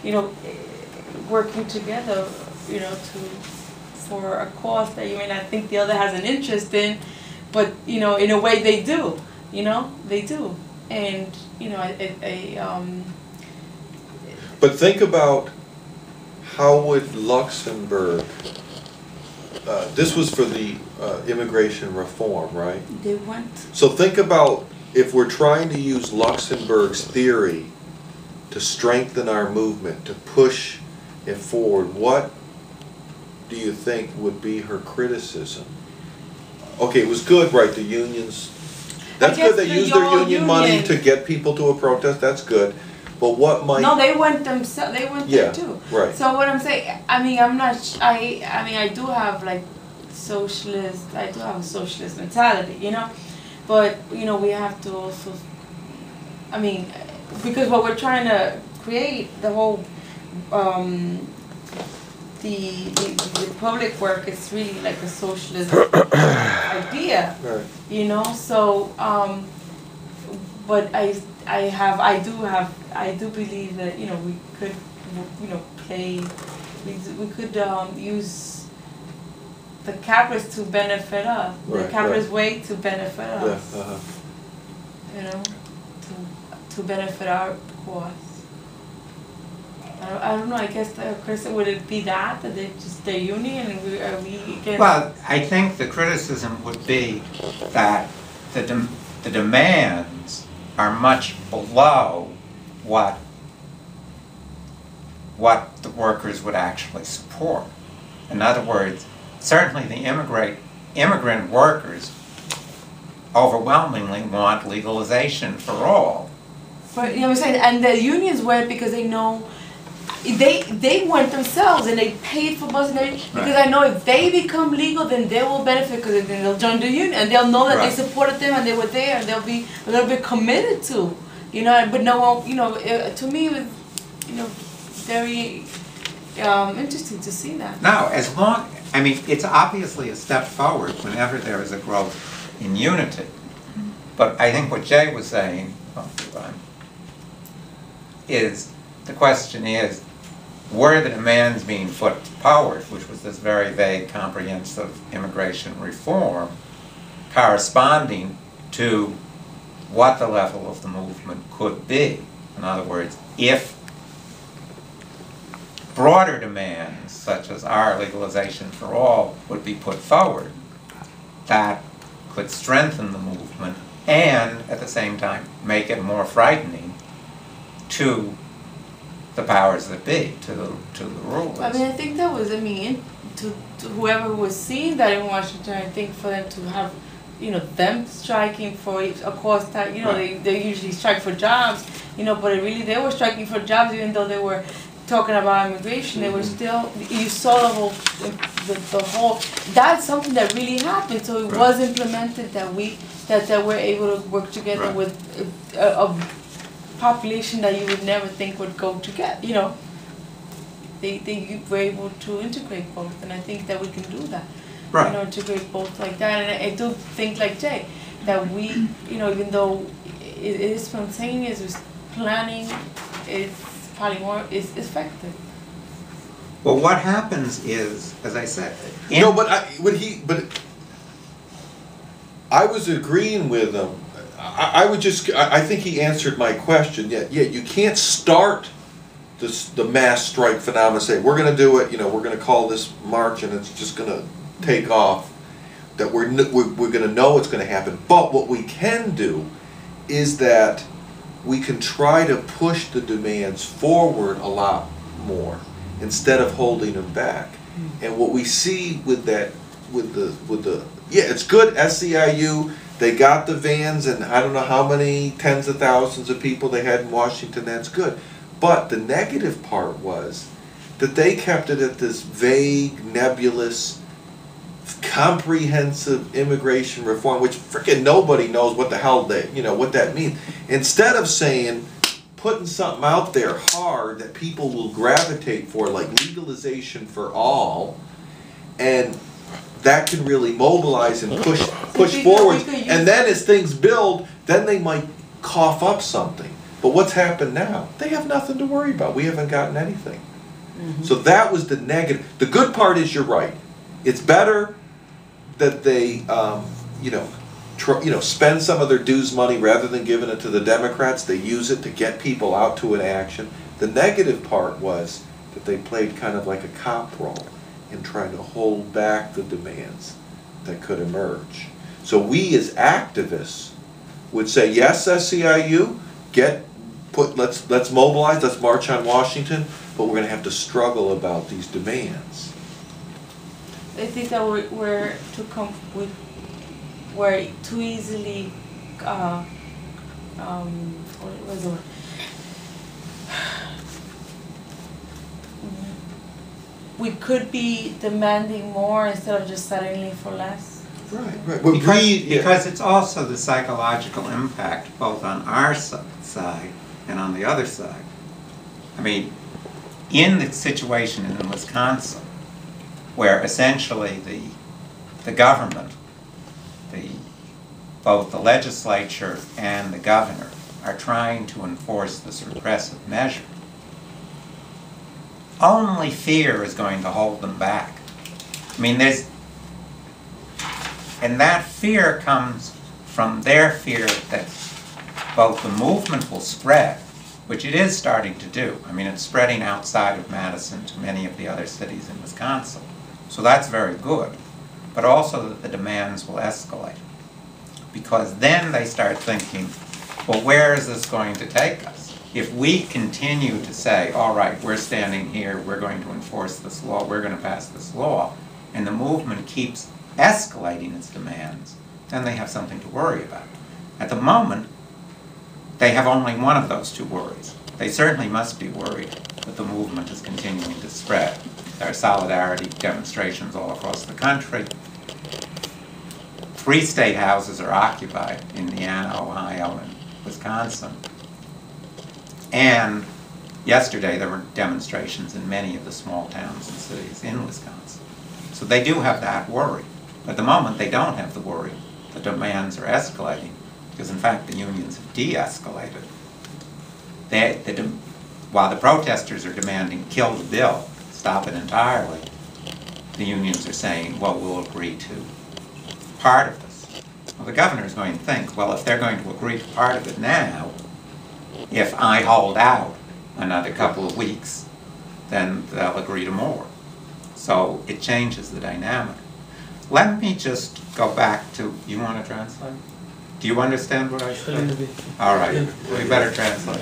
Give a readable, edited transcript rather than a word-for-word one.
you know, working together, you know, for a cause that you may not think the other has an interest in, but, you know, in a way they do, you know, they do. And, you know, but think about how would Luxembourg, this was for the immigration reform, right? They went. So think about if we're trying to use Luxembourg's theory to strengthen our movement, to push it forward, what do you think would be her criticism? Okay, it was good, right, the unions. That's good, they used their union money to get people to a protest, that's good. But what might... No, they went themselves, they went there too. Right. So what I'm saying, I mean, I'm not, I mean, I do have like I do have a socialist mentality, you know? But, you know, we have to also, I mean, because what we're trying to create, the whole, the public work is really like a socialist idea, right. You know? So, but I do believe that, you know, we could, you know, we could use the capitalist to benefit us, right, the capitalist way to benefit us, yeah, you know, to benefit our cause. I don't know, I guess, Chris, would it be that they just their union and are we against? Well, I think the criticism would be that the demands are much below what the workers would actually support. In other words, certainly the immigrant workers overwhelmingly want legalization for all. But you know what I'm saying, and the unions went because they know they went themselves and they paid for bus and everything, because I know if they become legal, then they will benefit, because then they'll join the union and they'll know that they supported them and they were there and they'll be a little bit committed to, you know. But no one, you know, to me it was, you know, very interesting to see that. Now, as long, I mean, it's obviously a step forward whenever there is a growth in unity. But I think what Jay was saying is, the question is, were the demands being put forward, which was this very vague, comprehensive immigration reform, corresponding to what the level of the movement could be? In other words, if broader demands, such as our legalization for all, would be put forward, that could strengthen the movement and, at the same time, make it more frightening to the powers that be, to the rulers. I mean, I think that was, I mean, to whoever was seeing that in Washington, I think for them to have, you know, them striking for a cause that, you know, they usually strike for jobs, you know, but really they were striking for jobs, even though they were talking about immigration. They were still, you saw the whole, that's something that really happened. So it was implemented that we're able to work together with a population that you would never think would go together, you know. They were able to integrate both, and I think that we can do that. You know, integrate both like that. And I do think, like Jay, that we, you know, even though it is spontaneous, with planning, it's probably more effective. Well, what happens is, as I said, no, but I was agreeing with him. I think he answered my question. Yeah, you can't start the mass strike phenomenon and say, we're going to do it, you know, we're going to call this march and it's just going to take off. That we're going to know it's going to happen. But what we can do is that we can try to push the demands forward a lot more instead of holding them back. And what we see with the it's good, SEIU, they got the vans, and I don't know how many tens of thousands of people they had in Washington, that's good. But the negative part was that they kept it at this vague, nebulous, comprehensive immigration reform, which freaking nobody knows what the hell what that means. Instead of saying, putting something out there hard that people will gravitate for, like legalization for all, and that can really mobilize and push forward. And then as things build, then they might cough up something. But what's happened now? They have nothing to worry about. We haven't gotten anything. So that was the negative. The good part is you're right. It's better that they, spend some of their dues money rather than giving it to the Democrats. They use it to get people out to an action. The negative part was that they played kind of like a cop role in trying to hold back the demands that could emerge. So we as activists would say, yes, SEIU, let's mobilize, let's march on Washington, but we're going to have to struggle about these demands. I think that we're too easily, what was the word? We could be demanding more instead of just settling for less. Right. Because it's also the psychological impact both on our side and on the other side. I mean, in the situation in Wisconsin, where essentially the government, both the legislature and the governor, are trying to enforce this repressive measure, only fear is going to hold them back. I mean, and that fear comes from their fear that both the movement will spread, which it is starting to do. I mean, it's spreading outside of Madison to many of the other cities in Wisconsin. So that's very good. But also that the demands will escalate. Because then they start thinking, well, where is this going to take us? If we continue to say, all right, we're standing here, we're going to enforce this law, we're going to pass this law, and the movement keeps escalating its demands, then they have something to worry about. At the moment, they have only one of those two worries. They certainly must be worried that the movement is continuing to spread. There are solidarity demonstrations all across the country. 3 state houses are occupied: Indiana, Ohio, and Wisconsin. And yesterday there were demonstrations in many of the small towns and cities in Wisconsin. So they do have that worry. At the moment, they don't have the worry the demands are escalating, because in fact the unions have de-escalated. While the protesters are demanding kill the bill, stop it entirely, the unions are saying, well, we'll agree to part of this. Well, the governor is going to think, well, if they're going to agree to part of it now, if I hold out another couple of weeks, then they'll agree to more. So it changes the dynamic. Let me just go back to, you want to translate? Do you understand what I said? All right, we better translate.